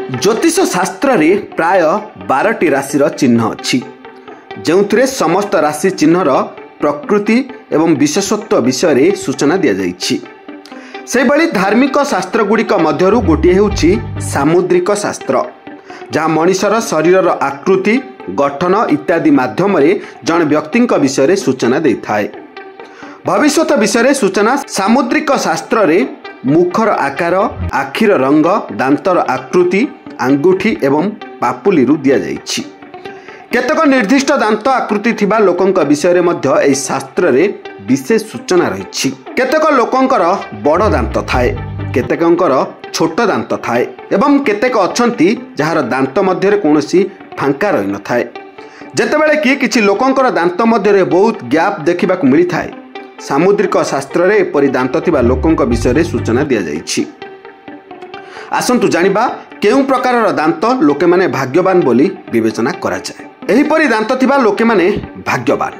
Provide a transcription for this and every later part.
ज्योतिष शास्त्र रे प्राय 12टी राशि चिन्ह अच्छी जो समस्त राशि चिन्हर प्रकृति एवं विशेषत्व विषय रे सूचना दि जाइछि। से भली धार्मिक शास्त्र गुड़िक मध्यरु गोटे हेउछि सामुद्रिक शास्त्र, जहाँ मनिषर शरीर आकृति गठन इत्यादि माध्यम जन व्यक्ति विषय रे सूचना देइथाय। भविष्यत विषय सूचना सामुद्रिक शास्त्र रे मुखर आकार, आखिर रंग, दांतर आकृति, आंगुठी एवं पापुली रु दिया जाइछि। केतक निर्दिष्ट दांत आकृति थिबा लोकंक विषय मध्य एही शास्त्र रे विशेष सूचना रहिछि। केतक लोकंकर बड़ दांत थाए, केतकंकर छोट दांत थाए एवं केतक अछंती जहार दांत मध्य कोनोसी फांका रहि न थाए। जेतेबेले कि किछि लोकंकर दांत मध्य बहुत गैप देखिबा को मिली थाए, सामुद्रिक शास्त्र रे एपरि दांत थिबा लोकंक विषय रे सूचना दिया जाइछि। आसंतु जानिबा केउ प्रकारर दांत लोके माने भाग्यवान बोली विवेचना करा जाय। एहीपरि दांत थिबा लोके माने भाग्यवान।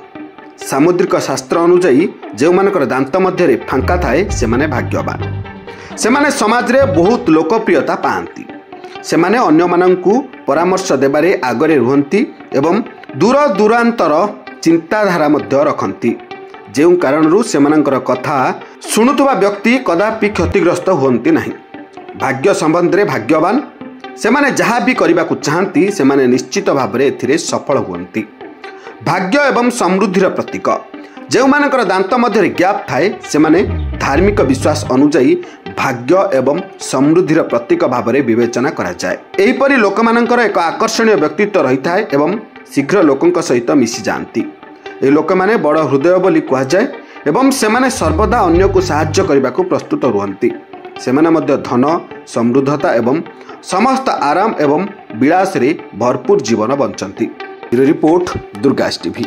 सामुद्रिक शास्त्र अनुसार जो मानकर दांत मध्य फांका थाए से माने भाग्यवान। से माने समाज रे बहुत लोकप्रियता पाआंती। से माने अन्य माननकु परामर्श देबारे आगरे रुहंती एवं दूर दूरांतर चिंताधारा मध्य रखंती, जो कारणरू सेमानंकर कथा शुणुवा व्यक्ति कदापि क्षतिग्रस्त हुअंती नहीं। भाग्य संबंध रे भाग्यवान से माने जहाँ भी करने को चाहती से माने निश्चित भाव में एथिरे सफल हुअंती। भाग्य एवं समृद्धिर प्रतीक जो मानकर दांत मध्य गैप थाए से माने धार्मिक विश्वास अनुजाई भाग्य एवं समृद्धिर प्रतीक भाव में विवेचना करा जाए। एहीपरि लोकमानंकर एक आकर्षणीय व्यक्तित्व रही थाए एवं शीघ्र लोकंक सहित मिसी जाती। ए लोक माने बड़ हृदय बोली कहा जाए एवं सेमाने सर्वदा अन्य को सहाय्य करने को प्रस्तुत रुहंती। सेमाने मध्य धन, समृद्धता एवं समस्त आराम एवं विलास रे भरपूर जीवन बंचंती। Report दुर्गास TV.